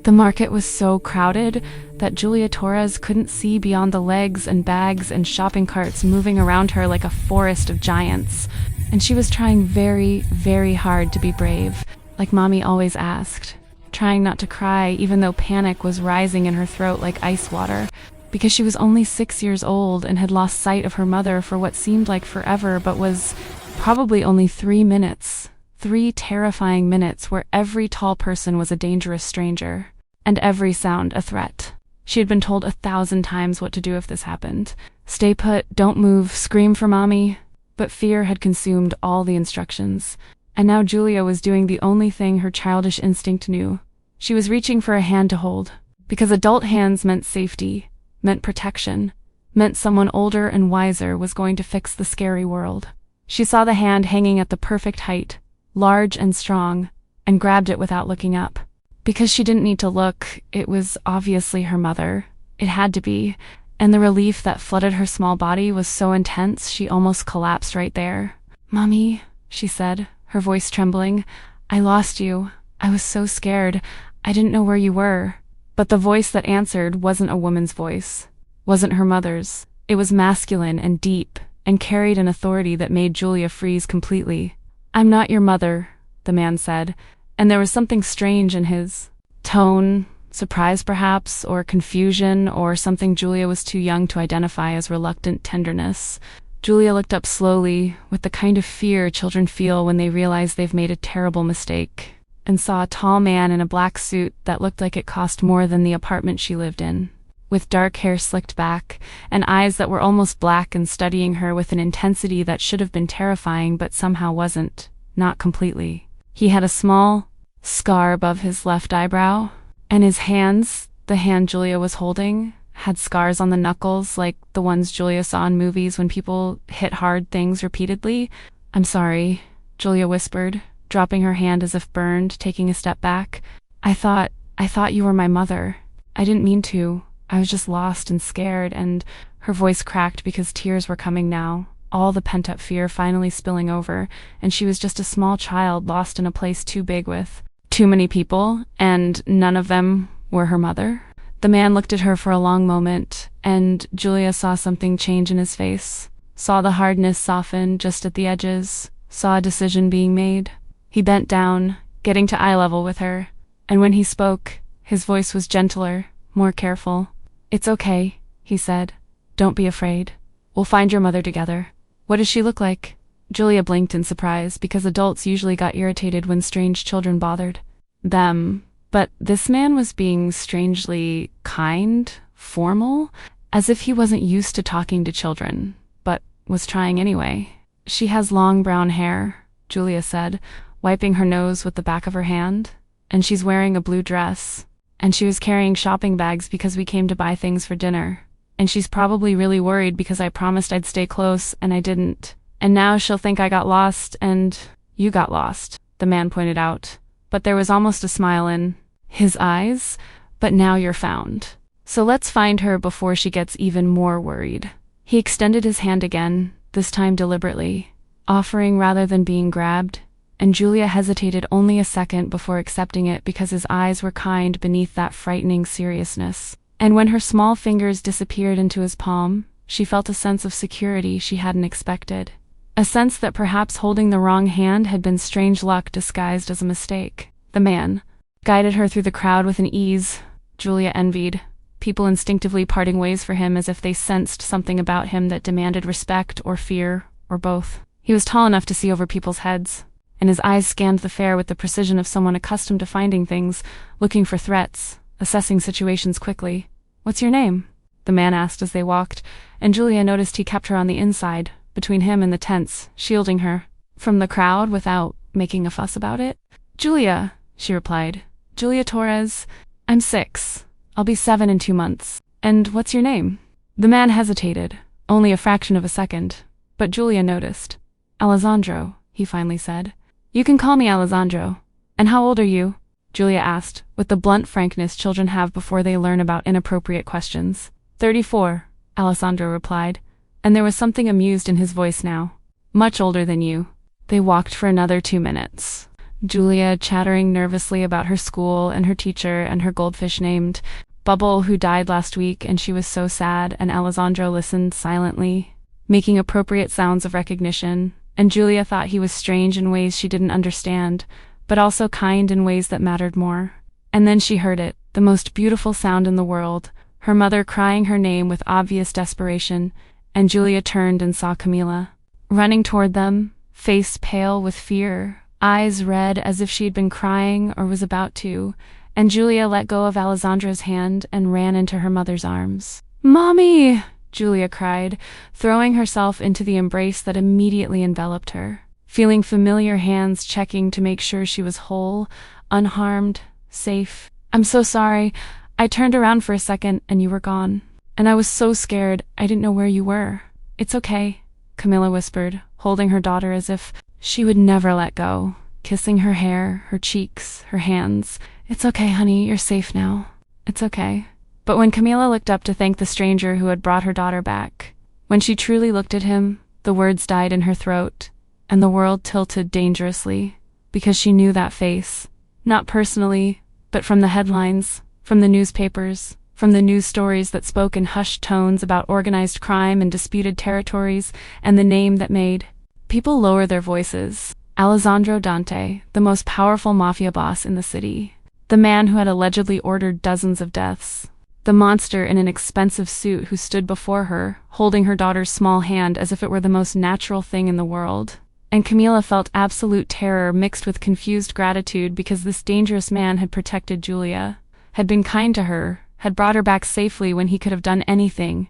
The market was so crowded that Julia Torres couldn't see beyond the legs and bags and shopping carts moving around her like a forest of giants. And she was trying very, very hard to be brave, like Mommy always asked. Trying not to cry even though panic was rising in her throat like ice water, because she was only 6 years old and had lost sight of her mother for what seemed like forever but was probably only 3 minutes. 3 terrifying minutes where every tall person was a dangerous stranger, and every sound a threat. She had been told 1,000 times what to do if this happened. Stay put, don't move, scream for Mommy. But fear had consumed all the instructions, and now Julia was doing the only thing her childish instinct knew. She was reaching for a hand to hold, because adult hands meant safety, meant protection, meant someone older and wiser was going to fix the scary world. She saw the hand hanging at the perfect height, large and strong, and grabbed it without looking up. Because she didn't need to look, it was obviously her mother. It had to be, and the relief that flooded her small body was so intense she almost collapsed right there. "Mommy," she said, her voice trembling, "I lost you. I was so scared. I didn't know where you were." But the voice that answered wasn't a woman's voice, wasn't her mother's. It was masculine and deep, and carried an authority that made Julia freeze completely. "I'm not your mother," the man said, and there was something strange in his tone, surprise perhaps, or confusion, or something Julia was too young to identify as reluctant tenderness. Julia looked up slowly, with the kind of fear children feel when they realize they've made a terrible mistake, and saw a tall man in a black suit that looked like it cost more than the apartment she lived in, with dark hair slicked back, and eyes that were almost black and studying her with an intensity that should have been terrifying but somehow wasn't, not completely. He had a small scar above his left eyebrow, and his hands, the hand Julia was holding, had scars on the knuckles like the ones Julia saw in movies when people hit hard things repeatedly. "I'm sorry," Julia whispered, dropping her hand as if burned, taking a step back. I thought you were my mother. I didn't mean to. I was just lost and scared," and her voice cracked because tears were coming now, all the pent-up fear finally spilling over, and she was just a small child lost in a place too big with too many people, and none of them were her mother. The man looked at her for a long moment, and Julia saw something change in his face, saw the hardness soften just at the edges, saw a decision being made. He bent down, getting to eye level with her, and when he spoke, his voice was gentler, more careful. "It's okay," he said. "Don't be afraid. We'll find your mother together." "What does she look like?" Julia blinked in surprise, because adults usually got irritated when strange children bothered them. But this man was being strangely kind, formal, as if he wasn't used to talking to children, but was trying anyway. "She has long brown hair," Julia said, wiping her nose with the back of her hand, "and she's wearing a blue dress, and she was carrying shopping bags because we came to buy things for dinner. And she's probably really worried because I promised I'd stay close and I didn't. And now she'll think I got lost and you got lost," the man pointed out. But there was almost a smile in his eyes. "But now you're found. So let's find her before she gets even more worried." He extended his hand again, this time deliberately, offering rather than being grabbed, and Julia hesitated only a second before accepting it because his eyes were kind beneath that frightening seriousness. And when her small fingers disappeared into his palm, she felt a sense of security she hadn't expected. A sense that perhaps holding the wrong hand had been strange luck disguised as a mistake. The man guided her through the crowd with an ease Julia envied, people instinctively parting ways for him as if they sensed something about him that demanded respect or fear, or both. He was tall enough to see over people's heads, and his eyes scanned the fair with the precision of someone accustomed to finding things, looking for threats, assessing situations quickly. "What's your name?" the man asked as they walked, and Julia noticed he kept her on the inside, between him and the tents, shielding her from the crowd without making a fuss about it. "Julia," she replied. "Julia Torres. I'm 6. I'll be 7 in 2 months. And what's your name?" The man hesitated, only a fraction of a second, but Julia noticed. "Alessandro," he finally said. "You can call me Alessandro. And how old are you?" Julia asked, with the blunt frankness children have before they learn about inappropriate questions. 34, Alessandro replied, and there was something amused in his voice now. "Much older than you." They walked for another 2 minutes. Julia chattering nervously about her school and her teacher and her goldfish named Bubble, who died last week, and she was so sad, and Alessandro listened silently, making appropriate sounds of recognition, and Julia thought he was strange in ways she didn't understand, but also kind in ways that mattered more. And then she heard it, the most beautiful sound in the world, her mother crying her name with obvious desperation, and Julia turned and saw Camila, running toward them, face pale with fear, eyes red as if she had been crying or was about to, and Julia let go of Alessandro's hand and ran into her mother's arms. "Mommy!" Julia cried, throwing herself into the embrace that immediately enveloped her, feeling familiar hands checking to make sure she was whole, unharmed, safe. "I'm so sorry. I turned around for a second and you were gone. And I was so scared, I didn't know where you were." "It's okay," Camila whispered, holding her daughter as if she would never let go, kissing her hair, her cheeks, her hands. "It's okay, honey, you're safe now. It's okay." But when Camila looked up to thank the stranger who had brought her daughter back, when she truly looked at him, the words died in her throat, and the world tilted dangerously, because she knew that face, not personally, but from the headlines, from the newspapers, from the news stories that spoke in hushed tones about organized crime and disputed territories, and the name that made people lower their voices. Alessandro Dante, the most powerful mafia boss in the city. The man who had allegedly ordered dozens of deaths. The monster in an expensive suit who stood before her, holding her daughter's small hand as if it were the most natural thing in the world. And Camila felt absolute terror mixed with confused gratitude because this dangerous man had protected Julia, had been kind to her, had brought her back safely when he could have done anything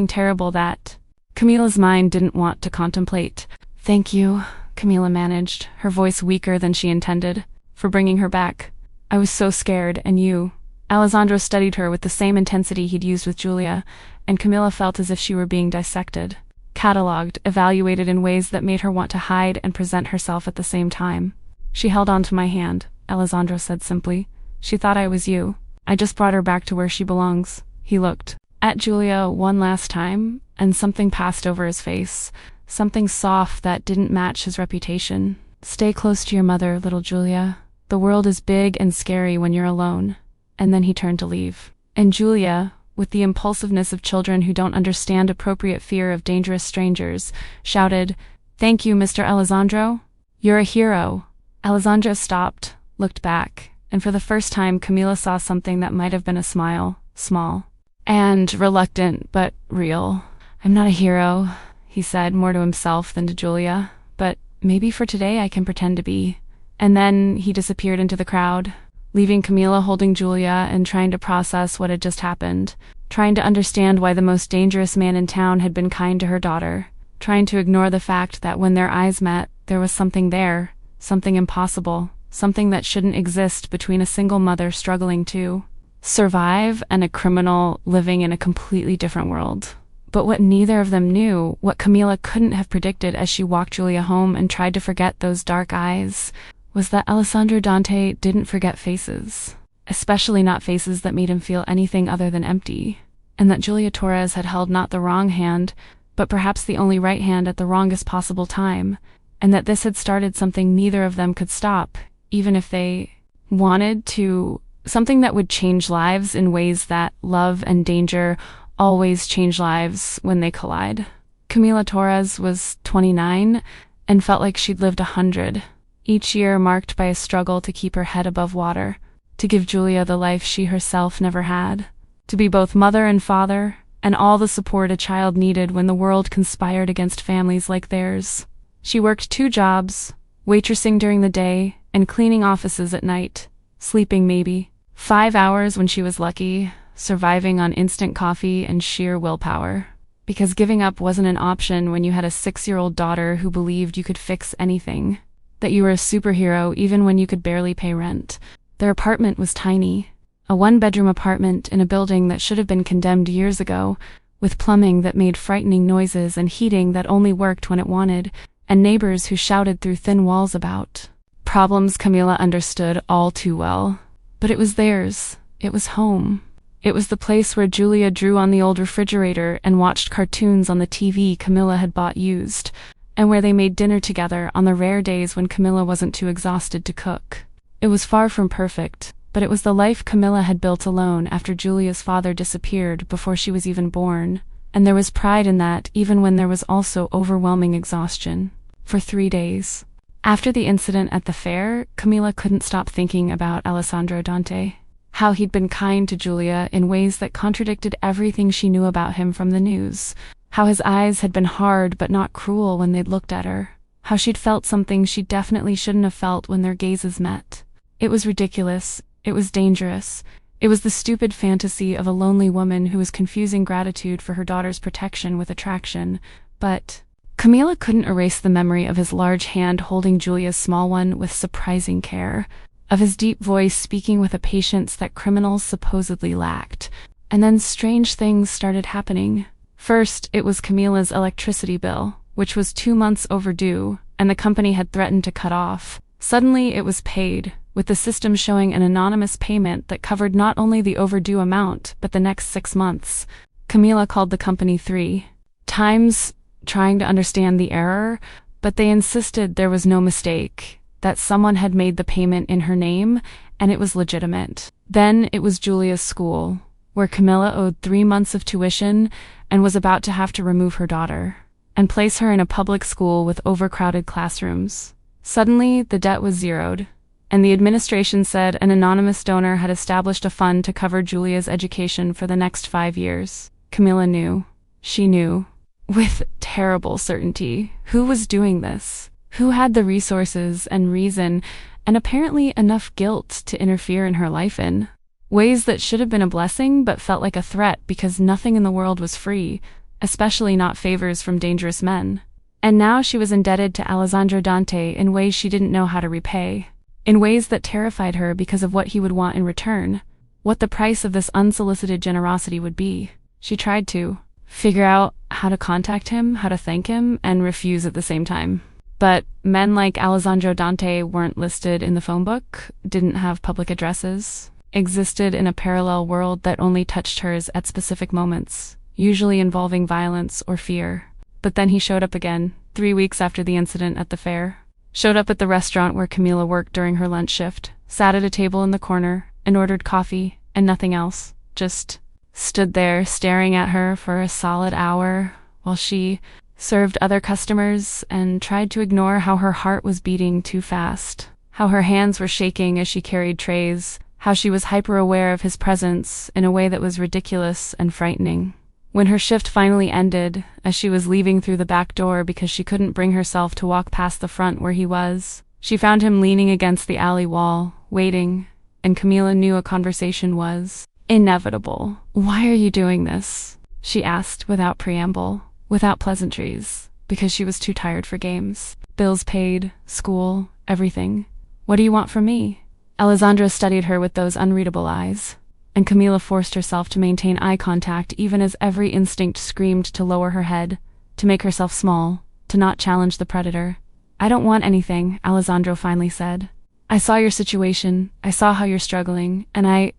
terrible that Camila's mind didn't want to contemplate. "Thank you," Camila managed, her voice weaker than she intended, "for bringing her back. I was so scared, and you." Alessandro studied her with the same intensity he'd used with Julia, and Camila felt as if she were being dissected, catalogued, evaluated in ways that made her want to hide and present herself at the same time. "She held on to my hand," Alessandro said simply. "She thought I was you. I just brought her back to where she belongs." He looked at Julia one last time, and something passed over his face, something soft that didn't match his reputation. "Stay close to your mother, little Julia. The world is big and scary when you're alone." And then he turned to leave. And Julia, with the impulsiveness of children who don't understand appropriate fear of dangerous strangers, shouted, "Thank you, Mr. Alessandro. You're a hero." Alessandro stopped, looked back, and for the first time Camila saw something that might have been a smile, small and reluctant, but real. "I'm not a hero," he said, more to himself than to Julia, "but maybe for today I can pretend to be." And then he disappeared into the crowd, leaving Camila holding Julia and trying to process what had just happened, trying to understand why the most dangerous man in town had been kind to her daughter, trying to ignore the fact that when their eyes met, there was something there, something impossible, something that shouldn't exist between a single mother struggling to survive and a criminal living in a completely different world. But what neither of them knew, what Camila couldn't have predicted as she walked Julia home and tried to forget those dark eyes, was that Alessandro Dante didn't forget faces, especially not faces that made him feel anything other than empty, and that Julia Torres had held not the wrong hand, but perhaps the only right hand at the wrongest possible time, and that this had started something neither of them could stop, even if they wanted to, something that would change lives in ways that love and danger always change lives when they collide. Camila Torres was 29 and felt like she'd lived 100. Each year marked by a struggle to keep her head above water, to give Julia the life she herself never had, to be both mother and father, and all the support a child needed when the world conspired against families like theirs. She worked 2 jobs, waitressing during the day and cleaning offices at night, sleeping maybe 5 hours when she was lucky, surviving on instant coffee and sheer willpower. Because giving up wasn't an option when you had a 6-year-old daughter who believed you could fix anything, that you were a superhero even when you could barely pay rent. Their apartment was tiny, a 1-bedroom apartment in a building that should have been condemned years ago, with plumbing that made frightening noises and heating that only worked when it wanted, and neighbors who shouted through thin walls about problems Camila understood all too well. But it was theirs. It was home. It was the place where Julia drew on the old refrigerator and watched cartoons on the TV Camila had bought used, and where they made dinner together on the rare days when Camilla wasn't too exhausted to cook. It was far from perfect, but it was the life Camilla had built alone after Julia's father disappeared before she was even born, and there was pride in that even when there was also overwhelming exhaustion. For 3 days. After the incident at the fair, Camilla couldn't stop thinking about Alessandro Dante. How he'd been kind to Julia in ways that contradicted everything she knew about him from the news. How his eyes had been hard but not cruel when they'd looked at her. How she'd felt something she definitely shouldn't have felt when their gazes met. It was ridiculous. It was dangerous. It was the stupid fantasy of a lonely woman who was confusing gratitude for her daughter's protection with attraction. But Camilla couldn't erase the memory of his large hand holding Julia's small one with surprising care, of his deep voice speaking with a patience that criminals supposedly lacked. And then strange things started happening. First, it was Camilla's electricity bill, which was 2 months overdue, and the company had threatened to cut off. Suddenly, it was paid, with the system showing an anonymous payment that covered not only the overdue amount, but the next 6 months. Camilla called the company 3 times, trying to understand the error, but they insisted there was no mistake, that someone had made the payment in her name, and it was legitimate. Then it was Julia's school, where Camilla owed 3 months of tuition and was about to have to remove her daughter, and place her in a public school with overcrowded classrooms. Suddenly, the debt was zeroed, and the administration said an anonymous donor had established a fund to cover Julia's education for the next 5 years. Camilla knew. She knew. With terrible certainty. Who was doing this? Who had the resources and reason, and apparently enough guilt to interfere in her life in ways that should have been a blessing but felt like a threat because nothing in the world was free, especially not favors from dangerous men. And now she was indebted to Alessandro Dante in ways she didn't know how to repay, in ways that terrified her because of what he would want in return, what the price of this unsolicited generosity would be. She tried to figure out how to contact him, how to thank him, and refuse at the same time. But men like Alessandro Dante weren't listed in the phone book, didn't have public addresses, existed in a parallel world that only touched hers at specific moments, usually involving violence or fear. But then he showed up again, 3 weeks after the incident at the fair. Showed up at the restaurant where Camilla worked during her lunch shift, sat at a table in the corner, and ordered coffee, and nothing else. Just stood there staring at her for a solid hour, while she served other customers and tried to ignore how her heart was beating too fast, how her hands were shaking as she carried trays, how she was hyper-aware of his presence in a way that was ridiculous and frightening. When her shift finally ended, as she was leaving through the back door because she couldn't bring herself to walk past the front where he was, she found him leaning against the alley wall, waiting, and Camilla knew a conversation was inevitable. "Why are you doing this?" she asked without preamble, without pleasantries, because she was too tired for games. Bills paid, school, everything. "What do you want from me?" Alessandro studied her with those unreadable eyes, and Camilla forced herself to maintain eye contact even as every instinct screamed to lower her head, to make herself small, to not challenge the predator. "I don't want anything," Alessandro finally said. "I saw your situation, I saw how you're struggling, and I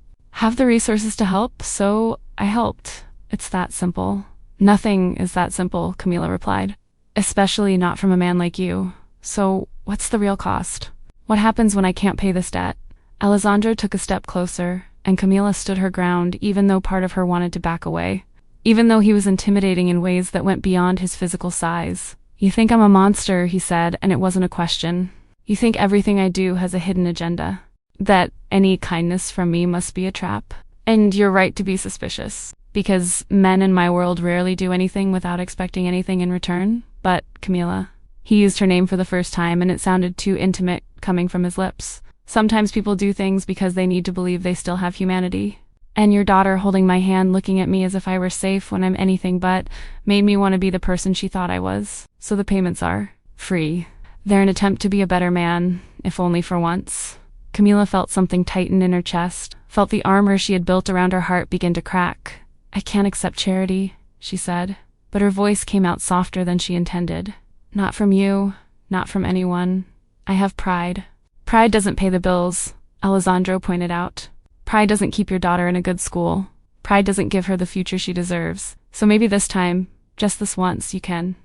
have the resources to help, so I helped. It's that simple." "Nothing is that simple," Camilla replied. "Especially not from a man like you. So, what's the real cost? What happens when I can't pay this debt?" Alessandro took a step closer, and Camilla stood her ground even though part of her wanted to back away. Even though he was intimidating in ways that went beyond his physical size. "You think I'm a monster," he said, and it wasn't a question. "You think everything I do has a hidden agenda. That any kindness from me must be a trap. And you're right to be suspicious. Because men in my world rarely do anything without expecting anything in return. But, Camilla." He used her name for the first time, and it sounded too intimate coming from his lips. "Sometimes people do things because they need to believe they still have humanity. And your daughter holding my hand looking at me as if I were safe when I'm anything but made me want to be the person she thought I was. So the payments are free. They're an attempt to be a better man, if only for once." Camilla felt something tighten in her chest, felt the armor she had built around her heart begin to crack. "I can't accept charity," she said, but her voice came out softer than she intended. "Not from you, not from anyone. I have pride." "Pride doesn't pay the bills," Alessandro pointed out. "Pride doesn't keep your daughter in a good school. Pride doesn't give her the future she deserves. So maybe this time, just this once, you can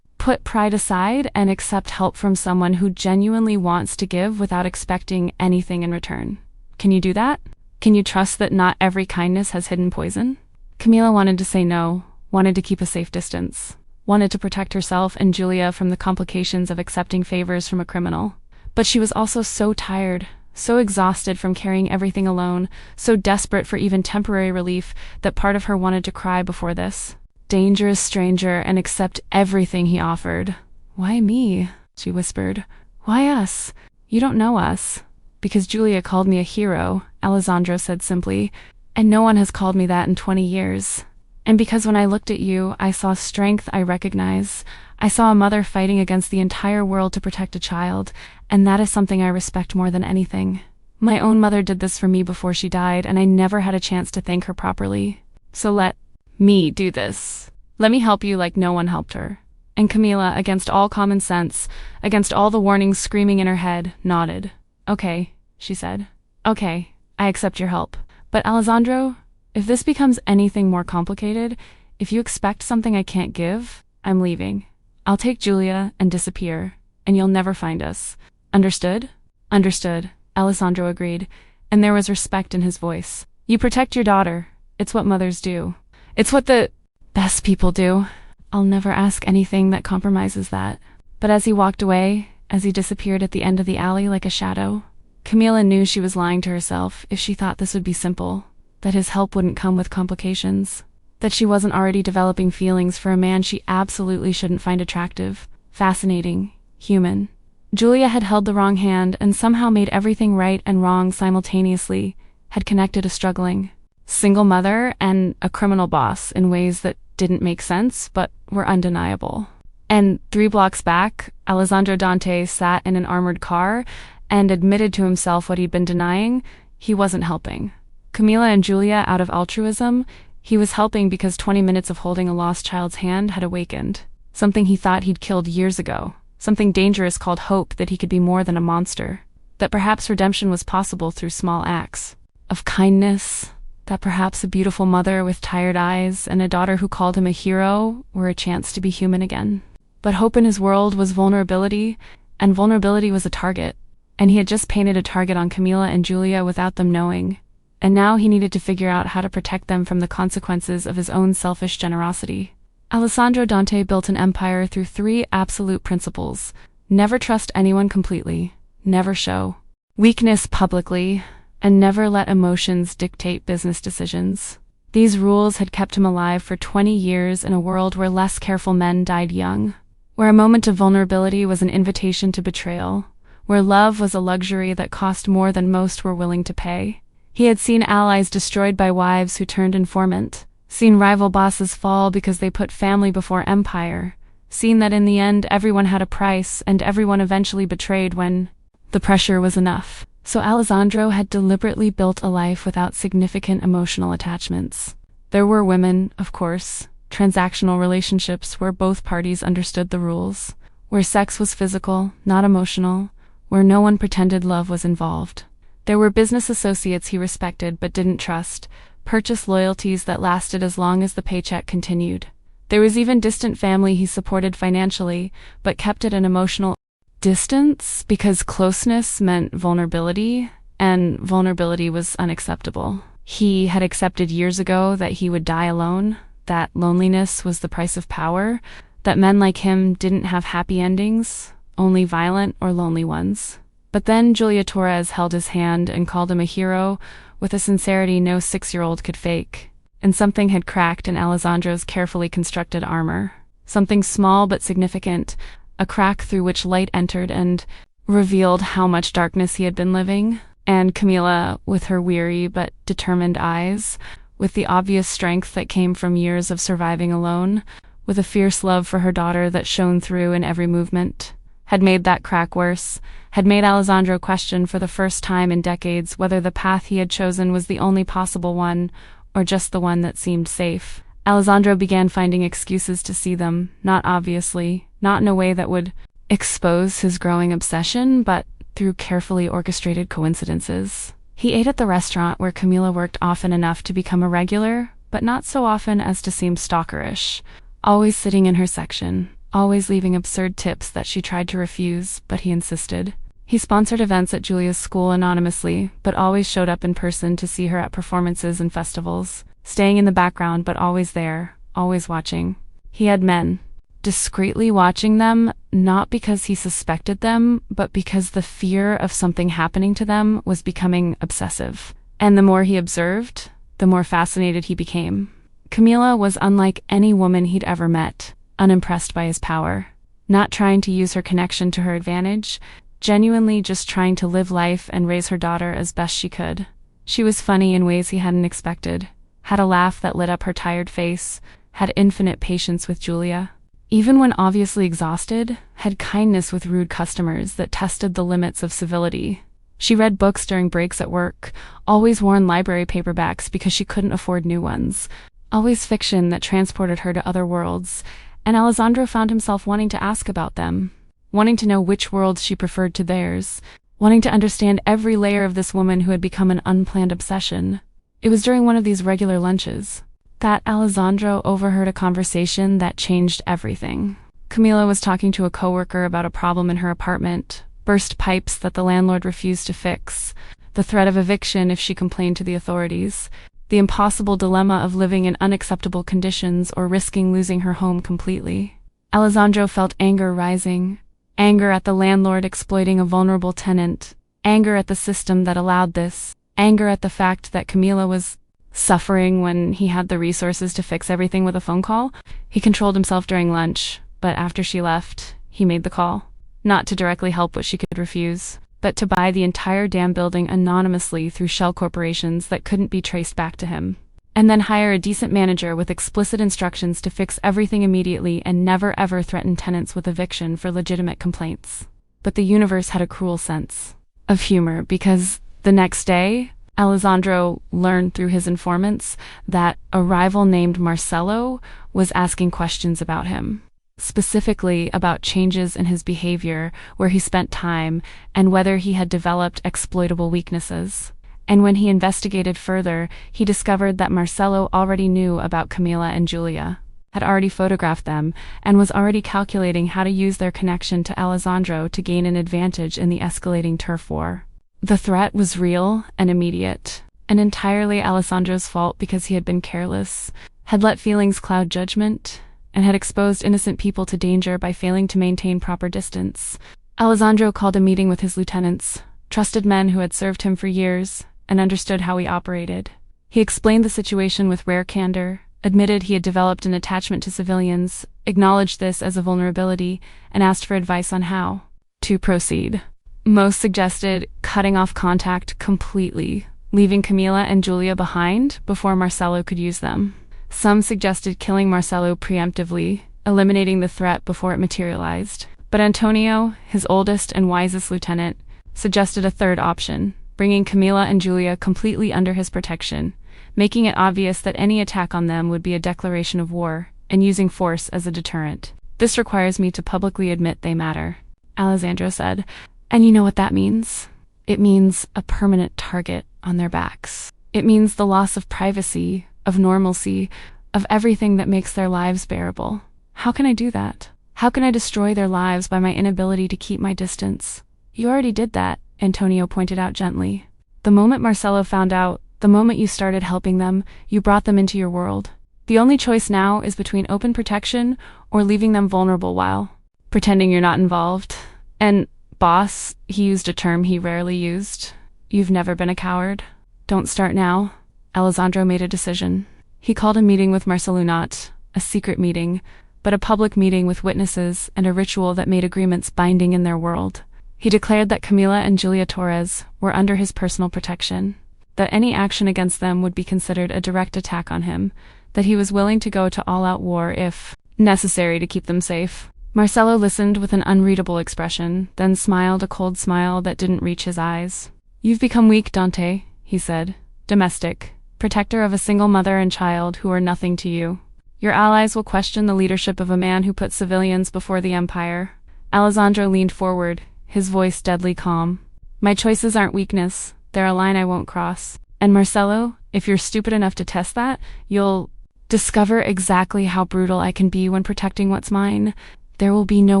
put pride aside and accept help from someone who genuinely wants to give without expecting anything in return. Can you do that? Can you trust that not every kindness has hidden poison? Camila wanted to say no, wanted to keep a safe distance, wanted to protect herself and Julia from the complications of accepting favors from a criminal. But she was also so tired, so exhausted from carrying everything alone, so desperate for even temporary relief that part of her wanted to cry before this. Dangerous stranger, and accept everything he offered. Why me? She whispered. Why us? You don't know us. Because Julia called me a hero, Alessandro said simply, and no one has called me that in 20 years. And because when I looked at you, I saw strength I recognize. I saw a mother fighting against the entire world to protect a child, and that is something I respect more than anything. My own mother did this for me before she died, and I never had a chance to thank her properly. So let me do this. Let me help you like no one helped her. And Camila, against all common sense, against all the warnings screaming in her head, nodded. Okay, she said. Okay, I accept your help. But Alessandro, if this becomes anything more complicated, if you expect something I can't give, I'm leaving. I'll take Julia and disappear, and you'll never find us. Understood? Understood, Alessandro agreed, and there was respect in his voice. You protect your daughter. It's what mothers do. It's what the best people do. I'll never ask anything that compromises that. But as he walked away, as he disappeared at the end of the alley like a shadow, Camila knew she was lying to herself if she thought this would be simple, that his help wouldn't come with complications, that she wasn't already developing feelings for a man she absolutely shouldn't find attractive, fascinating, human. Julia had held the wrong hand and somehow made everything right and wrong simultaneously, had connected a struggling single mother and a criminal boss in ways that didn't make sense but were undeniable. And 3 blocks back, Alessandro Dante sat in an armored car and admitted to himself what he'd been denying. He wasn't helping Camila and Julia out of altruism. He was helping because 20 minutes of holding a lost child's hand had awakened something he thought he'd killed years ago, something dangerous called hope that he could be more than a monster, that perhaps redemption was possible through small acts of kindness, that perhaps a beautiful mother with tired eyes and a daughter who called him a hero were a chance to be human again. But hope in his world was vulnerability, and vulnerability was a target, and he had just painted a target on Camila and Julia without them knowing, and now he needed to figure out how to protect them from the consequences of his own selfish generosity. Alessandro Dante built an empire through 3 absolute principles: never trust anyone completely, never show weakness publicly, and never let emotions dictate business decisions. These rules had kept him alive for 20 years in a world where less careful men died young, where a moment of vulnerability was an invitation to betrayal, where love was a luxury that cost more than most were willing to pay. He had seen allies destroyed by wives who turned informant, seen rival bosses fall because they put family before empire, seen that in the end everyone had a price and everyone eventually betrayed when the pressure was enough. So Alessandro had deliberately built a life without significant emotional attachments. There were women, of course, transactional relationships where both parties understood the rules, where sex was physical, not emotional, where no one pretended love was involved. There were business associates he respected but didn't trust, purchase loyalties that lasted as long as the paycheck continued. There was even distant family he supported financially, but kept at an emotional distance because closeness meant vulnerability, and vulnerability was unacceptable. He had accepted years ago that he would die alone, that loneliness was the price of power, that men like him didn't have happy endings, only violent or lonely ones. But then Julia Torres held his hand and called him a hero with a sincerity no 6-year-old could fake. And something had cracked in Alessandro's carefully constructed armor. Something small but significant, a crack through which light entered and revealed how much darkness he had been living. And Camila, with her weary but determined eyes, with the obvious strength that came from years of surviving alone, with a fierce love for her daughter that shone through in every movement, had made that crack worse, had made Alessandro question for the first time in decades whether the path he had chosen was the only possible one, or just the one that seemed safe. Alessandro began finding excuses to see them, not obviously, not in a way that would expose his growing obsession, but through carefully orchestrated coincidences. He ate at the restaurant where Camila worked often enough to become a regular, but not so often as to seem stalkerish, always sitting in her section, always leaving absurd tips that she tried to refuse, but he insisted. He sponsored events at Julia's school anonymously, but always showed up in person to see her at performances and festivals, staying in the background but always there, always watching. He had men, discreetly watching them, not because he suspected them, but because the fear of something happening to them was becoming obsessive. And the more he observed, the more fascinated he became. Camila was unlike any woman he'd ever met, unimpressed by his power, not trying to use her connection to her advantage, genuinely just trying to live life and raise her daughter as best she could. She was funny in ways he hadn't expected, had a laugh that lit up her tired face, had infinite patience with Julia. Even when obviously exhausted, had kindness with rude customers that tested the limits of civility. She read books during breaks at work, always worn library paperbacks because she couldn't afford new ones, always fiction that transported her to other worlds, and Alessandro found himself wanting to ask about them, wanting to know which worlds she preferred to theirs, wanting to understand every layer of this woman who had become an unplanned obsession. It was during one of these regular lunches that Alessandro overheard a conversation that changed everything. Camila was talking to a coworker about a problem in her apartment, burst pipes that the landlord refused to fix, the threat of eviction if she complained to the authorities, the impossible dilemma of living in unacceptable conditions or risking losing her home completely. Alessandro felt anger rising, anger at the landlord exploiting a vulnerable tenant, anger at the system that allowed this, anger at the fact that Camila was suffering when he had the resources to fix everything with a phone call. He controlled himself during lunch, but after she left, he made the call. Not to directly help what she could refuse, but to buy the entire damn building anonymously through shell corporations that couldn't be traced back to him. And then hire a decent manager with explicit instructions to fix everything immediately and never ever threaten tenants with eviction for legitimate complaints. But the universe had a cruel sense of humor because the next day, Alessandro learned through his informants that a rival named Marcello was asking questions about him, specifically about changes in his behavior, where he spent time, and whether he had developed exploitable weaknesses. And when he investigated further, he discovered that Marcello already knew about Camila and Julia, had already photographed them, and was already calculating how to use their connection to Alessandro to gain an advantage in the escalating turf war. The threat was real and immediate, and entirely Alessandro's fault because he had been careless, had let feelings cloud judgment, and had exposed innocent people to danger by failing to maintain proper distance. Alessandro called a meeting with his lieutenants, trusted men who had served him for years, and understood how he operated. He explained the situation with rare candor, admitted he had developed an attachment to civilians, acknowledged this as a vulnerability, and asked for advice on how to proceed. Most suggested cutting off contact completely, leaving Camila and Julia behind before Marcello could use them. Some suggested killing Marcello preemptively, eliminating the threat before it materialized. But Antonio, his oldest and wisest lieutenant, suggested a third option, bringing Camila and Julia completely under his protection, making it obvious that any attack on them would be a declaration of war, and using force as a deterrent. "This requires me to publicly admit they matter," Alessandro said. "And you know what that means? It means a permanent target on their backs. It means the loss of privacy, of normalcy, of everything that makes their lives bearable. How can I do that? How can I destroy their lives by my inability to keep my distance?" "You already did that," Antonio pointed out gently. "The moment Marcello found out, the moment you started helping them, you brought them into your world. The only choice now is between open protection or leaving them vulnerable while pretending you're not involved. And boss," he used a term he rarely used, "you've never been a coward. Don't start now." Alessandro made a decision. He called a meeting with Marcello, not a secret meeting, but a public meeting with witnesses and a ritual that made agreements binding in their world. He declared that Camila and Julia Torres were under his personal protection, that any action against them would be considered a direct attack on him, that he was willing to go to all-out war if necessary to keep them safe. Marcello listened with an unreadable expression, then smiled a cold smile that didn't reach his eyes. "You've become weak, Dante," he said. "Domestic, protector of a single mother and child who are nothing to you. Your allies will question the leadership of a man who put civilians before the empire." Alessandro leaned forward, his voice deadly calm. "My choices aren't weakness. They're a line I won't cross. And Marcello, if you're stupid enough to test that, you'll discover exactly how brutal I can be when protecting what's mine. There will be no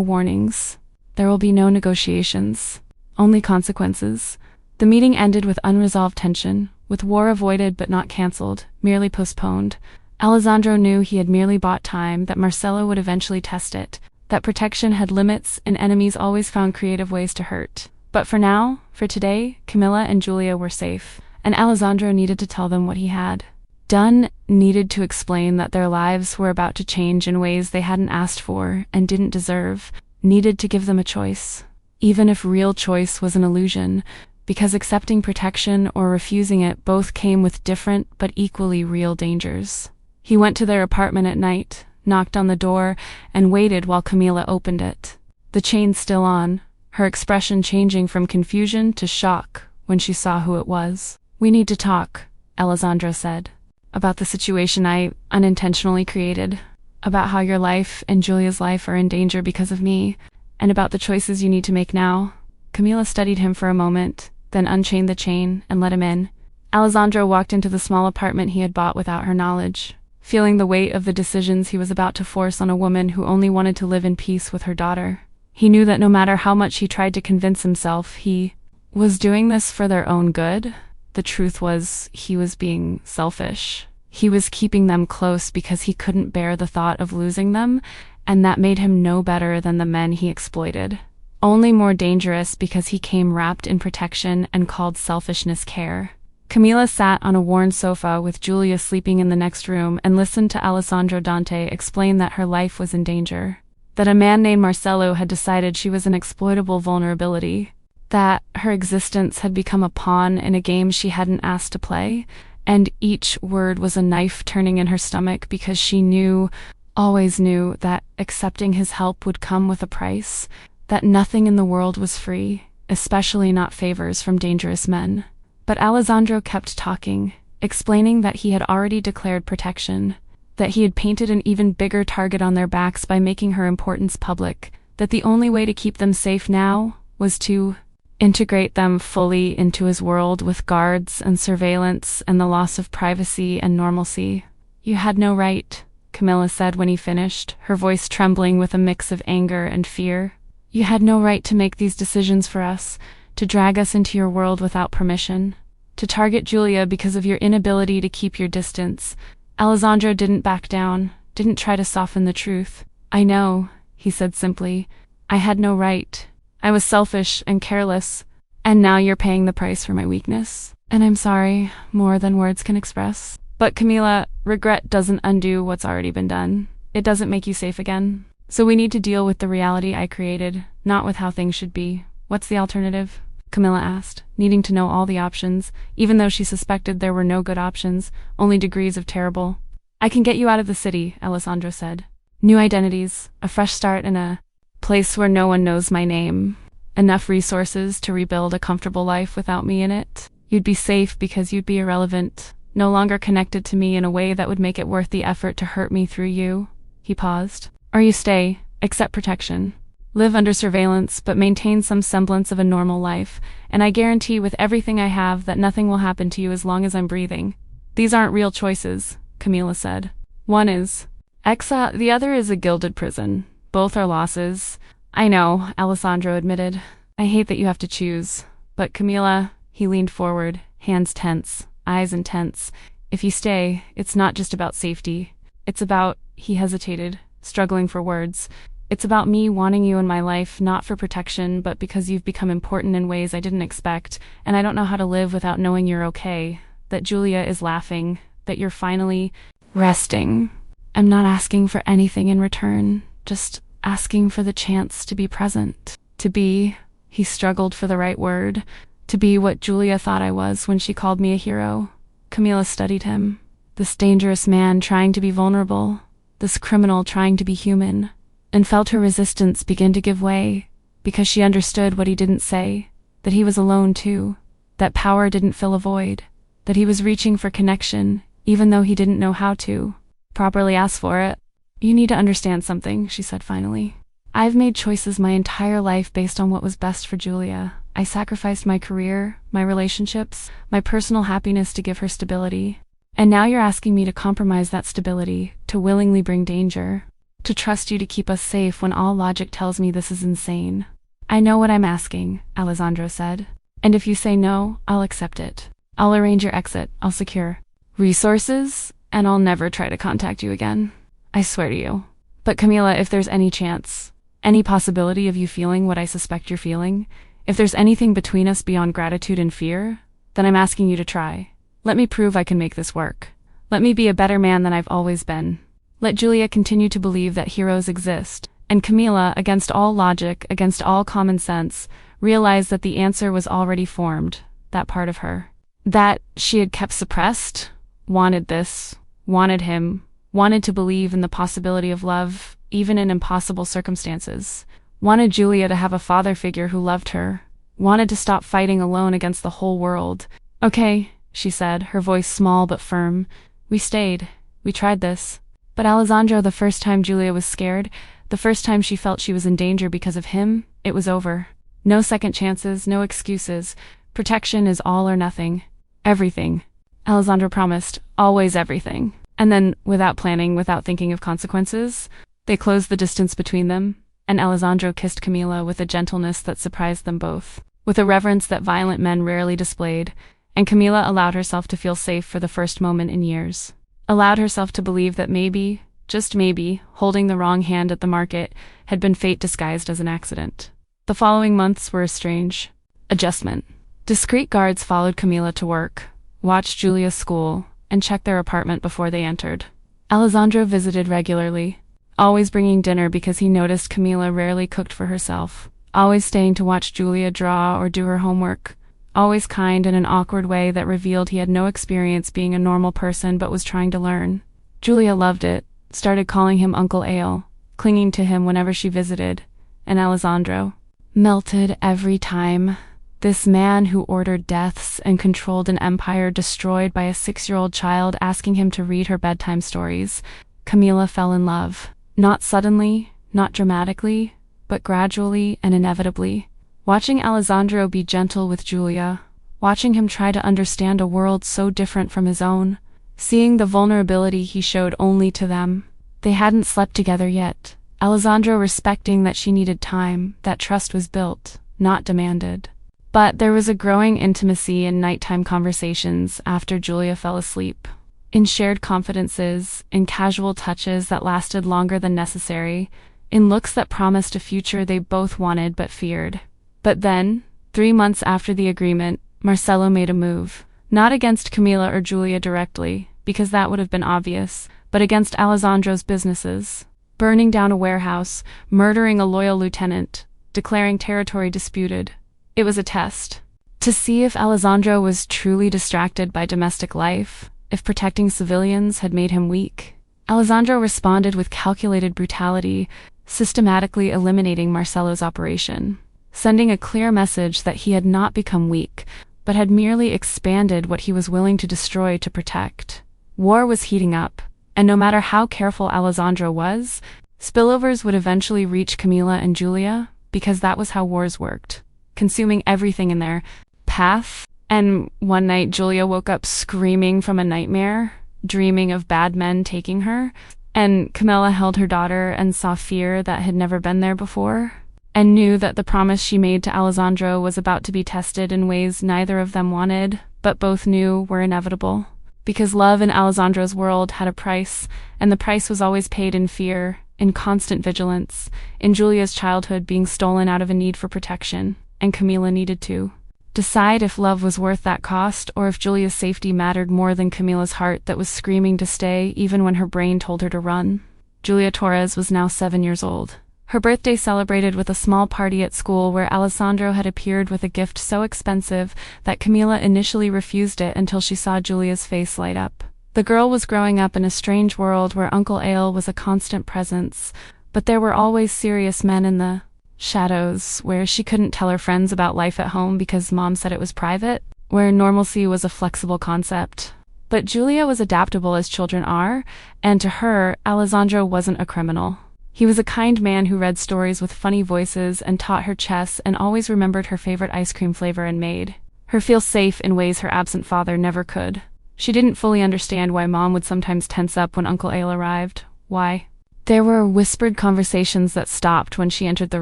warnings. There will be no negotiations. Only consequences. The meeting ended with unresolved tension, with war avoided but not cancelled, merely postponed. Alessandro knew he had merely bought time, that Marcello would eventually test it, that protection had limits and enemies always found creative ways to hurt. But for now, for today, Camilla and Giulia were safe, and Alessandro needed to tell them what he had done, needed to explain that their lives were about to change in ways they hadn't asked for and didn't deserve, needed to give them a choice. Even if real choice was an illusion, because accepting protection or refusing it both came with different but equally real dangers. He went to their apartment at night, knocked on the door, and waited while Camilla opened it. The chain still on, her expression changing from confusion to shock when she saw who it was. "We need to talk," Alessandro said, "about the situation I unintentionally created, about how your life and Giulia's life are in danger because of me, and about the choices you need to make now." Camilla studied him for a moment, then unchained the chain and let him in. Alessandro walked into the small apartment he had bought without her knowledge, feeling the weight of the decisions he was about to force on a woman who only wanted to live in peace with her daughter. He knew that no matter how much he tried to convince himself he was doing this for their own good, the truth was he was being selfish. He was keeping them close because he couldn't bear the thought of losing them, and that made him no better than the men he exploited. Only more dangerous because he came wrapped in protection and called selfishness care. Camilla sat on a worn sofa with Giulia sleeping in the next room and listened to Alessandro Dante explain that her life was in danger, that a man named Marcello had decided she was an exploitable vulnerability, that her existence had become a pawn in a game she hadn't asked to play, and each word was a knife turning in her stomach because she knew, always knew, that accepting his help would come with a price, that nothing in the world was free, especially not favors from dangerous men. But Alessandro kept talking, explaining that he had already declared protection, that he had painted an even bigger target on their backs by making her importance public, that the only way to keep them safe now was to integrate them fully into his world with guards and surveillance and the loss of privacy and normalcy. "You had no right," Camilla said when he finished, her voice trembling with a mix of anger and fear. "You had no right to make these decisions for us, to drag us into your world without permission, to target Giulia because of your inability to keep your distance." Alessandro didn't back down, didn't try to soften the truth. "I know," he said simply. "I had no right. I was selfish and careless, and now you're paying the price for my weakness. And I'm sorry, more than words can express. But Camilla, regret doesn't undo what's already been done. It doesn't make you safe again. So we need to deal with the reality I created, not with how things should be. What's the alternative?" Camilla asked, needing to know all the options, even though she suspected there were no good options, only degrees of terrible. "I can get you out of the city," Alessandro said. "New identities, a fresh start in a place where no one knows my name. Enough resources to rebuild a comfortable life without me in it. You'd be safe because you'd be irrelevant, no longer connected to me in a way that would make it worth the effort to hurt me through you." He paused. "Or you stay, accept protection. Live under surveillance, but maintain some semblance of a normal life, and I guarantee with everything I have that nothing will happen to you as long as I'm breathing." "These aren't real choices," Camilla said. "One is exile, the other is a gilded prison. Both are losses." "I know," Alessandro admitted. "I hate that you have to choose. But Camilla," he leaned forward, hands tense, eyes intense. "If you stay, it's not just about safety. It's about," he hesitated, struggling for words, "it's about me wanting you in my life, not for protection, but because you've become important in ways I didn't expect, and I don't know how to live without knowing you're okay, that Giulia is laughing, that you're finally resting. I'm not asking for anything in return, just asking for the chance to be present. To be," he struggled for the right word, "to be what Giulia thought I was when she called me a hero." Camilla studied him. This dangerous man trying to be vulnerable, this criminal trying to be human, and felt her resistance begin to give way, because she understood what he didn't say, that he was alone too, that power didn't fill a void, that he was reaching for connection, even though he didn't know how to properly ask for it. "You need to understand something," she said finally. "I've made choices my entire life based on what was best for Giulia. I sacrificed my career, my relationships, my personal happiness to give her stability. And now you're asking me to compromise that stability, to willingly bring danger, To trust you to keep us safe when all logic tells me this is insane. I know what I'm asking, Alessandro said. And if you say no, I'll accept it. I'll arrange your exit, I'll secure resources, and I'll never try to contact you again. I swear to you. But Camila, if there's any chance, any possibility of you feeling what I suspect you're feeling, if there's anything between us beyond gratitude and fear, then I'm asking you to try. Let me prove I can make this work. Let me be a better man than I've always been. Let Julia continue to believe that heroes exist, and Camila, against all logic, against all common sense, realized that the answer was already formed, that part of her. That she had kept suppressed, wanted this, wanted him, wanted to believe in the possibility of love, even in impossible circumstances. Wanted Julia to have a father figure who loved her. Wanted to stop fighting alone against the whole world. Okay, she said, her voice small but firm. We stayed. We tried this. But Alessandro, the first time Julia was scared, the first time she felt she was in danger because of him, it was over. No second chances, no excuses. Protection is all or nothing. Everything. Alessandro promised, always everything. And then, without planning, without thinking of consequences, they closed the distance between them, and Alessandro kissed Camila with a gentleness that surprised them both, with a reverence that violent men rarely displayed, and Camila allowed herself to feel safe for the first moment in years. Allowed herself to believe that maybe, just maybe, holding the wrong hand at the market had been fate disguised as an accident. The following months were a strange adjustment. Discreet guards followed Camila to work, watched Julia's school, and checked their apartment before they entered. Alessandro visited regularly, always bringing dinner because he noticed Camila rarely cooked for herself, always staying to watch Julia draw or do her homework, always kind in an awkward way that revealed he had no experience being a normal person but was trying to learn. Julia loved it, started calling him Uncle Ale, clinging to him whenever she visited, and Alessandro melted every time. This man who ordered deaths and controlled an empire destroyed by a 6-year-old child asking him to read her bedtime stories. Camila fell in love. Not suddenly, not dramatically, but gradually and inevitably. Watching Alessandro be gentle with Julia, watching him try to understand a world so different from his own, seeing the vulnerability he showed only to them. They hadn't slept together yet. Alessandro respecting that she needed time, that trust was built, not demanded. But there was a growing intimacy in nighttime conversations after Julia fell asleep. In shared confidences, in casual touches that lasted longer than necessary, in looks that promised a future they both wanted but feared. But then, 3 months after the agreement, Marcello made a move. Not against Camila or Julia directly, because that would have been obvious, but against Alessandro's businesses. Burning down a warehouse, murdering a loyal lieutenant, declaring territory disputed. It was a test. To see if Alessandro was truly distracted by domestic life, if protecting civilians had made him weak. Alessandro responded with calculated brutality, systematically eliminating Marcello's operation, sending a clear message that he had not become weak, but had merely expanded what he was willing to destroy to protect. War was heating up, and no matter how careful Alessandro was, spillovers would eventually reach Camila and Julia, because that was how wars worked, consuming everything in their path. And one night Julia woke up screaming from a nightmare, dreaming of bad men taking her, and Camila held her daughter and saw fear that had never been there before, and knew that the promise she made to Alessandro was about to be tested in ways neither of them wanted, but both knew were inevitable. Because love in Alessandro's world had a price, and the price was always paid in fear, in constant vigilance, in Julia's childhood being stolen out of a need for protection, and Camila needed to decide if love was worth that cost, or if Julia's safety mattered more than Camila's heart that was screaming to stay even when her brain told her to run. Julia Torres was now 7 years old. Her birthday celebrated with a small party at school where Alessandro had appeared with a gift so expensive that Camila initially refused it until she saw Julia's face light up. The girl was growing up in a strange world where Uncle Ale was a constant presence, but there were always serious men in the shadows, where she couldn't tell her friends about life at home because mom said it was private, where normalcy was a flexible concept. But Julia was adaptable as children are, and to her, Alessandro wasn't a criminal. He was a kind man who read stories with funny voices and taught her chess and always remembered her favorite ice cream flavor and made her feel safe in ways her absent father never could. She didn't fully understand why mom would sometimes tense up when Uncle Ale arrived. Why? There were whispered conversations that stopped when she entered the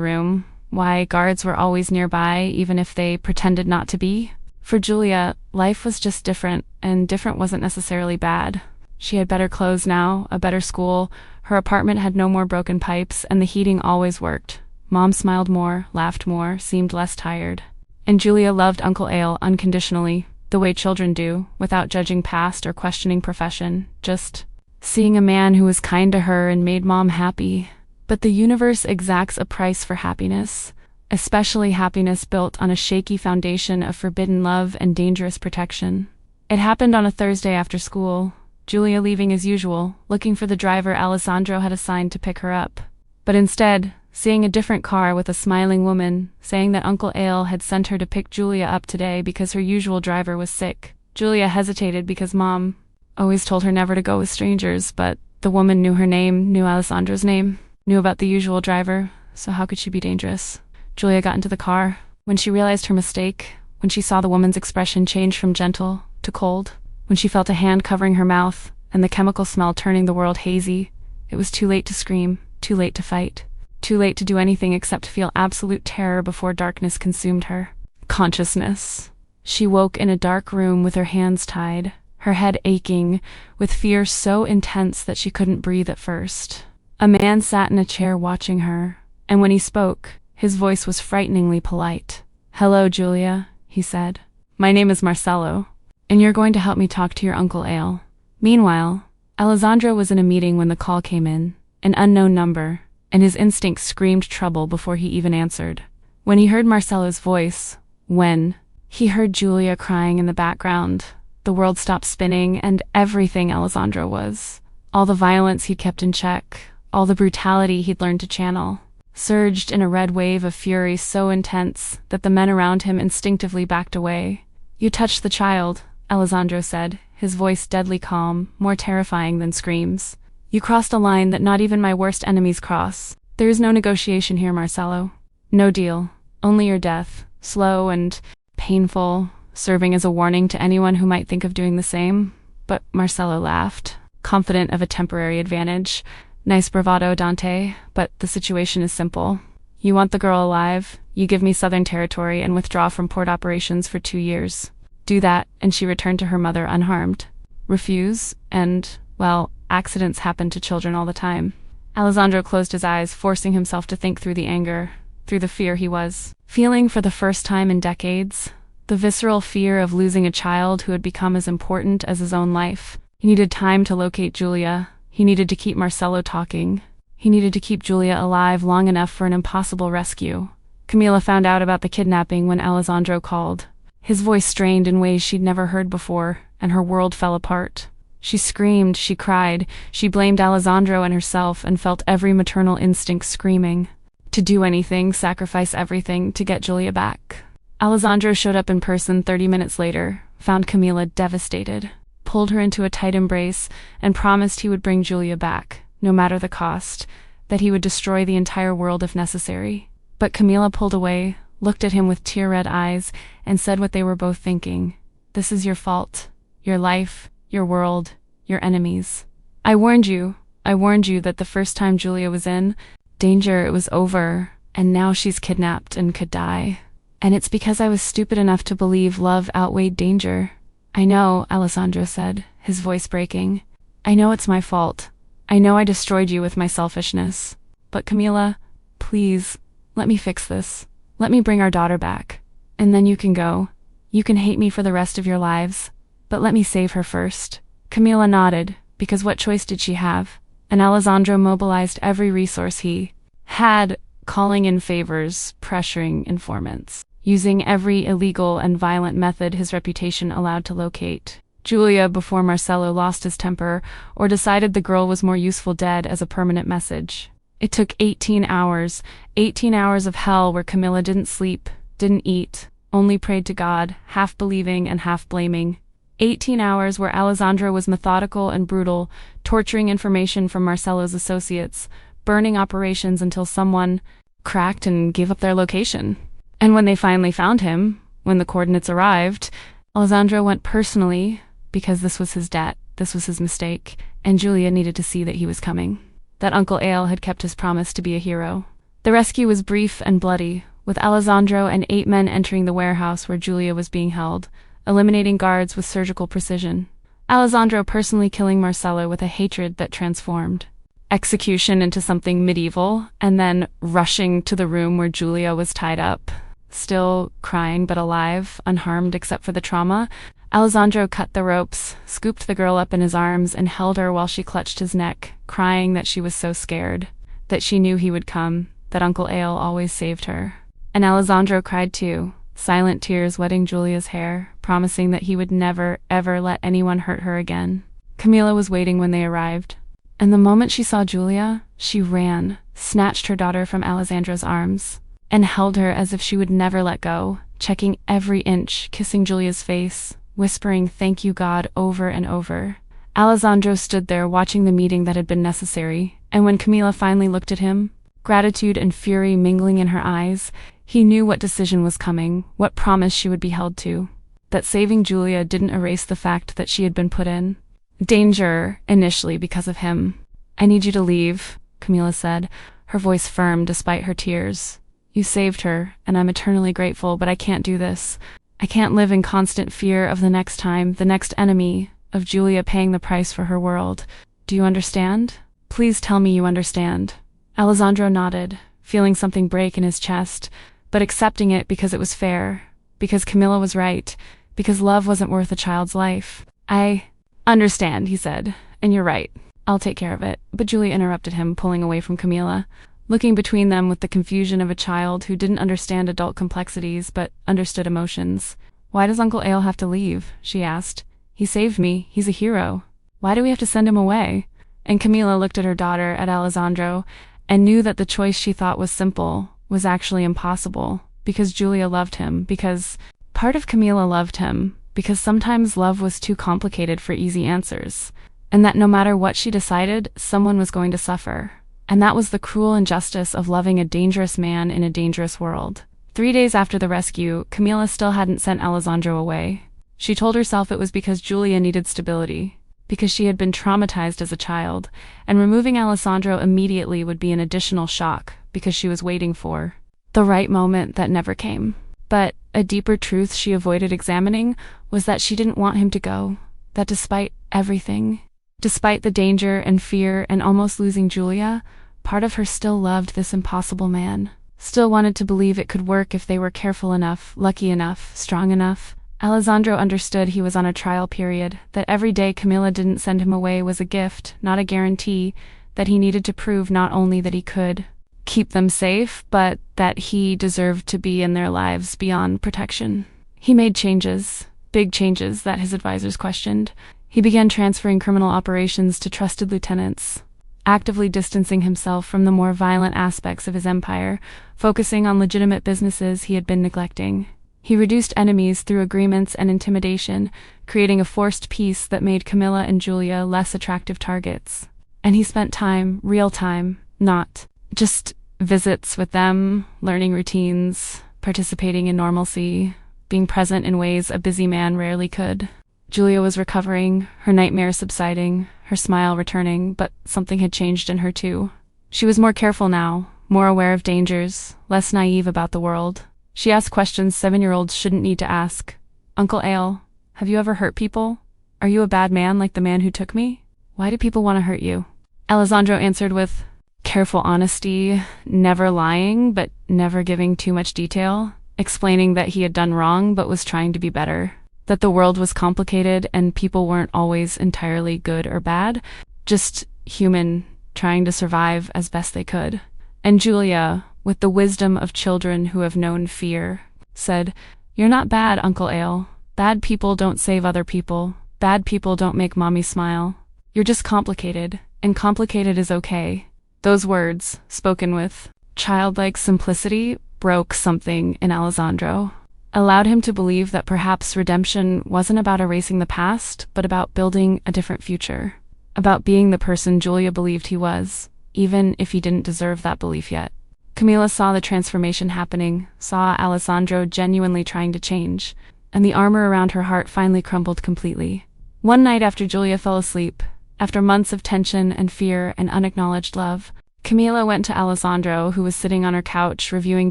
room, why guards were always nearby even if they pretended not to be. For Julia, life was just different, and different wasn't necessarily bad. She had better clothes now, a better school, her apartment had no more broken pipes, and the heating always worked. Mom smiled more, laughed more, seemed less tired. And Julia loved Uncle Ale unconditionally, the way children do, without judging past or questioning profession, just seeing a man who was kind to her and made Mom happy. But the universe exacts a price for happiness, especially happiness built on a shaky foundation of forbidden love and dangerous protection. It happened on a Thursday after school, Julia leaving as usual, looking for the driver Alessandro had assigned to pick her up. But instead, seeing a different car with a smiling woman, saying that Uncle Ale had sent her to pick Julia up today because her usual driver was sick. Julia hesitated because Mom always told her never to go with strangers, but the woman knew her name, knew Alessandro's name, knew about the usual driver, so how could she be dangerous? Julia got into the car. When she realized her mistake, when she saw the woman's expression change from gentle to cold, when she felt a hand covering her mouth and the chemical smell turning the world hazy, it was too late to scream, too late to fight, too late to do anything except feel absolute terror before darkness consumed her. Consciousness. She woke in a dark room with her hands tied, her head aching, with fear so intense that she couldn't breathe at first. A man sat in a chair watching her, and when he spoke, his voice was frighteningly polite. "Hello, Julia," he said. "My name is Marcello, and you're going to help me talk to your Uncle Ale." Meanwhile, Alessandro was in a meeting when the call came in, an unknown number, and his instincts screamed trouble before he even answered. When he heard Marcello's voice, when he heard Julia crying in the background, the world stopped spinning, and everything Alessandro was, all the violence he'd kept in check, all the brutality he'd learned to channel, surged in a red wave of fury so intense that the men around him instinctively backed away. "You touched the child," Alessandro said, his voice deadly calm, more terrifying than screams. "You crossed a line that not even my worst enemies cross. There is no negotiation here, Marcello. No deal. Only your death, slow and painful, serving as a warning to anyone who might think of doing the same." But Marcello laughed, confident of a temporary advantage. "Nice bravado, Dante, but the situation is simple. You want the girl alive, you give me Southern Territory and withdraw from port operations for 2 years. Do that, and she returned to her mother unharmed. Refuse, and, well, accidents happen to children all the time." Alessandro closed his eyes, forcing himself to think through the anger, through the fear he was feeling for the first time in decades. The visceral fear of losing a child who had become as important as his own life. He needed time to locate Julia. He needed to keep Marcello talking. He needed to keep Julia alive long enough for an impossible rescue. Camilla found out about the kidnapping when Alessandro called. His voice strained in ways she'd never heard before, and her world fell apart. She screamed, she cried, she blamed Alessandro and herself and felt every maternal instinct screaming. To do anything, sacrifice everything, to get Julia back. Alessandro showed up in person 30 minutes later, found Camilla devastated, pulled her into a tight embrace, and promised he would bring Julia back, no matter the cost, that he would destroy the entire world if necessary. But Camilla pulled away, looked at him with tear-red eyes, and said what they were both thinking. "This is your fault. Your life, your world, your enemies. I warned you that the first time Julia was in danger, it was over, and now she's kidnapped and could die. And it's because I was stupid enough to believe love outweighed danger." "I know," Alessandro said, his voice breaking. "I know it's my fault. I know I destroyed you with my selfishness. But Camilla, please, let me fix this. Let me bring our daughter back. And then you can go. You can hate me for the rest of your lives. But let me save her first." Camilla nodded, because what choice did she have? And Alessandro mobilized every resource he had, calling in favors, pressuring informants, using every illegal and violent method his reputation allowed to locate Julia before Marcello lost his temper or decided the girl was more useful dead as a permanent message. It took 18 hours of hell where Camilla didn't sleep, didn't eat, only prayed to God, half believing and half blaming. 18 hours where Alessandro was methodical and brutal, torturing information from Marcello's associates, burning operations until someone cracked and gave up their location. And when they finally found him, when the coordinates arrived, Alessandro went personally, because this was his debt, this was his mistake, and Julia needed to see that he was coming. that Uncle Ale had kept his promise to be a hero. The rescue was brief and bloody, with Alessandro and 8 men entering the warehouse where Julia was being held, eliminating guards with surgical precision. Alessandro personally killing Marcello with a hatred that transformed execution into something medieval, and then rushing to the room where Julia was tied up, still crying but alive, unharmed except for the trauma. Alessandro cut the ropes, scooped the girl up in his arms, and held her while she clutched his neck, crying that she was so scared, that she knew he would come, that Uncle Ale always saved her. And Alessandro cried too, silent tears wetting Julia's hair, promising that he would never, ever let anyone hurt her again. Camilla was waiting when they arrived, and the moment she saw Julia, she ran, snatched her daughter from Alessandro's arms, and held her as if she would never let go, checking every inch, kissing Julia's face, whispering "Thank you, God" over and over. Alessandro stood there watching the meeting that had been necessary, and when Camilla finally looked at him, gratitude and fury mingling in her eyes, he knew what decision was coming, what promise she would be held to. That saving Julia didn't erase the fact that she had been put in danger initially because of him. "I need you to leave," Camilla said, her voice firm despite her tears. "You saved her, and I'm eternally grateful, but I can't do this. I can't live in constant fear of the next time, the next enemy, of Julia paying the price for her world. Do you understand? Please tell me you understand." Alessandro nodded, feeling something break in his chest, but accepting it because it was fair, because Camilla was right, because love wasn't worth a child's life. "I understand," he said, "and you're right. I'll take care of it." But Julia interrupted him, pulling away from Camilla, looking between them with the confusion of a child who didn't understand adult complexities but understood emotions. "Why does Uncle Ale have to leave?" she asked. "He saved me. He's a hero. Why do we have to send him away?" And Camilla looked at her daughter, at Alessandro, and knew that the choice she thought was simple was actually impossible, because Julia loved him, because part of Camilla loved him, because sometimes love was too complicated for easy answers, and that no matter what she decided, someone was going to suffer. And that was the cruel injustice of loving a dangerous man in a dangerous world. 3 days after the rescue, Camilla still hadn't sent Alessandro away. She told herself it was because Julia needed stability, because she had been traumatized as a child, and removing Alessandro immediately would be an additional shock, because she was waiting for the right moment that never came. But a deeper truth she avoided examining was that she didn't want him to go, that despite everything, despite the danger and fear and almost losing Julia, part of her still loved this impossible man, still wanted to believe it could work if they were careful enough, lucky enough, strong enough. Alessandro understood he was on a trial period, that every day Camilla didn't send him away was a gift, not a guarantee, that he needed to prove not only that he could keep them safe, but that he deserved to be in their lives beyond protection. He made changes, big changes that his advisors questioned. He began transferring criminal operations to trusted lieutenants, actively distancing himself from the more violent aspects of his empire, focusing on legitimate businesses he had been neglecting. He reduced enemies through agreements and intimidation, creating a forced peace that made Camilla and Julia less attractive targets. And he spent time, real time, not just visits with them, learning routines, participating in normalcy, being present in ways a busy man rarely could. Julia was recovering, her nightmares subsiding, her smile returning, but something had changed in her too. She was more careful now, more aware of dangers, less naive about the world. She asked questions 7-year-olds shouldn't need to ask. "Uncle Ale, have you ever hurt people? Are you a bad man like the man who took me? Why do people want to hurt you?" Alessandro answered with careful honesty, never lying, but never giving too much detail, explaining that he had done wrong but was trying to be better, that the world was complicated and people weren't always entirely good or bad, just human, trying to survive as best they could. And Julia, with the wisdom of children who have known fear, said, "You're not bad, Uncle Ale. Bad people don't save other people. Bad people don't make mommy smile. You're just complicated, and complicated is okay." Those words, spoken with childlike simplicity, broke something in Alessandro, allowed him to believe that perhaps redemption wasn't about erasing the past, but about building a different future, about being the person Julia believed he was, even if he didn't deserve that belief yet. Camilla saw the transformation happening, saw Alessandro genuinely trying to change, and the armor around her heart finally crumbled completely. One night after Julia fell asleep, After months of tension and fear and unacknowledged love, Camila went to Alessandro, who was sitting on her couch reviewing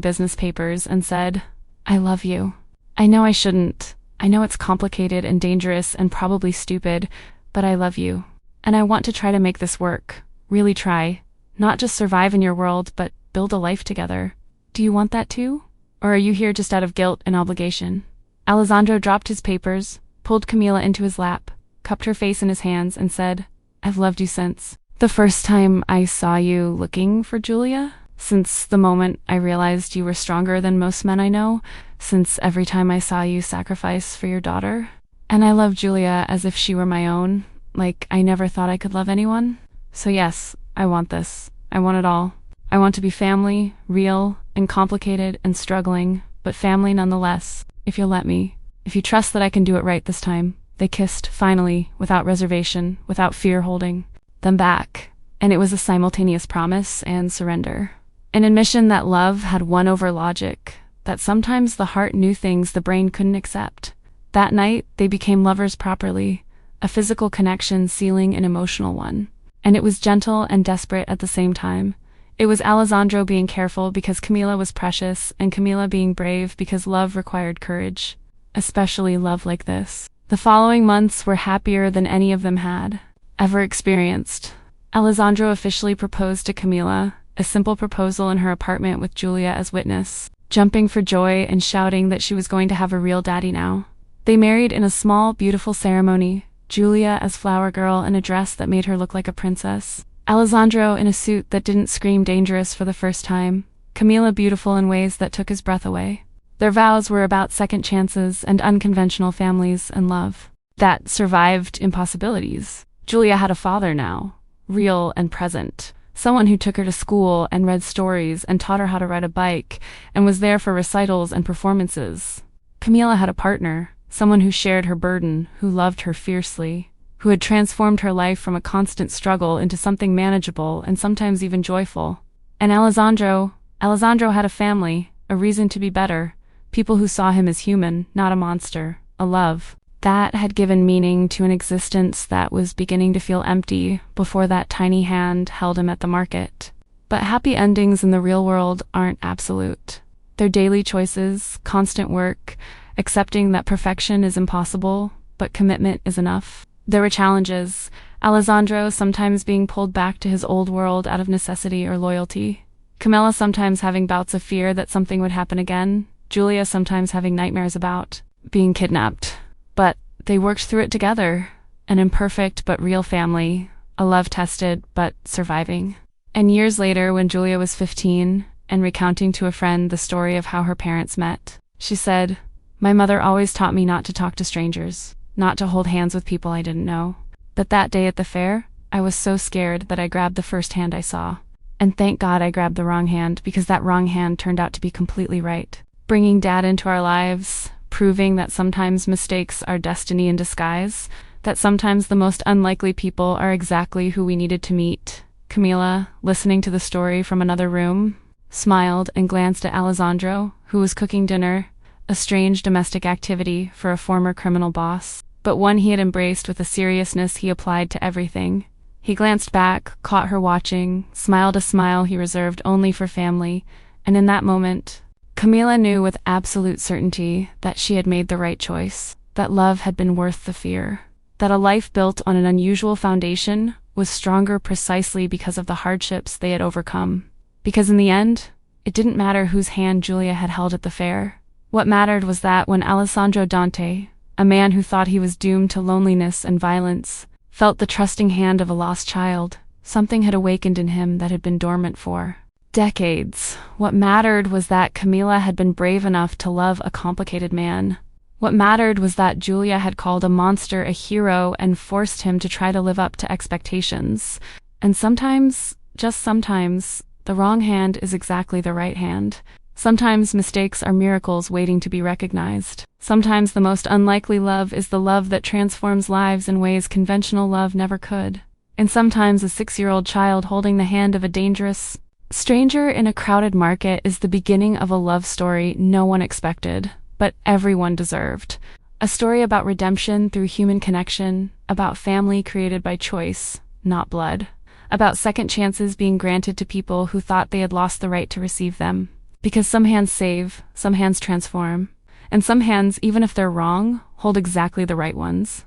business papers, and said, "I love you. I know I shouldn't. I know it's complicated and dangerous and probably stupid, but I love you. And I want to try to make this work. Really try. Not just survive in your world, but build a life together. Do you want that too? Or are you here just out of guilt and obligation?" Alessandro dropped his papers, pulled Camila into his lap, cupped her face in his hands, and said, "I've loved you since the first time I saw you looking for Julia. Since the moment I realized you were stronger than most men I know. Since every time I saw you sacrifice for your daughter. And I love Julia as if she were my own, like I never thought I could love anyone. So yes, I want this. I want it all. I want to be family, real, and complicated and struggling, but family nonetheless, if you'll let me. If you trust that I can do it right this time." They kissed, finally, without reservation, without fear holding them back, and it was a simultaneous promise and surrender. An admission that love had won over logic, that sometimes the heart knew things the brain couldn't accept. That night, they became lovers properly, a physical connection sealing an emotional one. And it was gentle and desperate at the same time. It was Alessandro being careful because Camila was precious, and Camila being brave because love required courage. Especially love like this. The following months were happier than any of them had ever experienced. Alessandro officially proposed to Camila, a simple proposal in her apartment with Julia as witness, jumping for joy and shouting that she was going to have a real daddy now. They married in a small, beautiful ceremony, Julia as flower girl in a dress that made her look like a princess, Alessandro in a suit that didn't scream dangerous for the first time, Camila beautiful in ways that took his breath away. Their vows were about second chances and unconventional families and love that survived impossibilities. Julia had a father now, real and present. Someone who took her to school and read stories and taught her how to ride a bike and was there for recitals and performances. Camila had a partner, someone who shared her burden, who loved her fiercely, who had transformed her life from a constant struggle into something manageable and sometimes even joyful. And Alessandro had a family, a reason to be better, people who saw him as human, not a monster, a love that had given meaning to an existence that was beginning to feel empty before that tiny hand held him at the market. But happy endings in the real world aren't absolute. They're daily choices, constant work, accepting that perfection is impossible, but commitment is enough. There were challenges, Alessandro sometimes being pulled back to his old world out of necessity or loyalty, Camilla sometimes having bouts of fear that something would happen again, Julia sometimes having nightmares about being kidnapped. But they worked through it together, an imperfect but real family, a love tested but surviving. And years later, when Julia was 15 and recounting to a friend the story of how her parents met, she said, "My mother always taught me not to talk to strangers, not to hold hands with people I didn't know. But that day at the fair, I was so scared that I grabbed the first hand I saw. And thank God I grabbed the wrong hand, because that wrong hand turned out to be completely right." Bringing Dad into our lives, proving that sometimes mistakes are destiny in disguise, that sometimes the most unlikely people are exactly who we needed to meet. Camila, listening to the story from another room, smiled and glanced at Alessandro, who was cooking dinner, a strange domestic activity for a former criminal boss, but one he had embraced with a seriousness he applied to everything. He glanced back, caught her watching, smiled a smile he reserved only for family, and in that moment, Camila knew with absolute certainty that she had made the right choice, that love had been worth the fear, that a life built on an unusual foundation was stronger precisely because of the hardships they had overcome. Because in the end, it didn't matter whose hand Julia had held at the fair. What mattered was that when Alessandro Dante, a man who thought he was doomed to loneliness and violence, felt the trusting hand of a lost child, something had awakened in him that had been dormant for decades. What mattered was that Camila had been brave enough to love a complicated man. What mattered was that Julia had called a monster a hero and forced him to try to live up to expectations. And sometimes, just sometimes, the wrong hand is exactly the right hand. Sometimes mistakes are miracles waiting to be recognized. Sometimes the most unlikely love is the love that transforms lives in ways conventional love never could. And sometimes a 6-year-old child holding the hand of a dangerous stranger in a crowded market is the beginning of a love story no one expected, but everyone deserved. A story about redemption through human connection, about family created by choice, not blood, about second chances being granted to people who thought they had lost the right to receive them. Because some hands save, some hands transform, and some hands, even if they're wrong, hold exactly the right ones.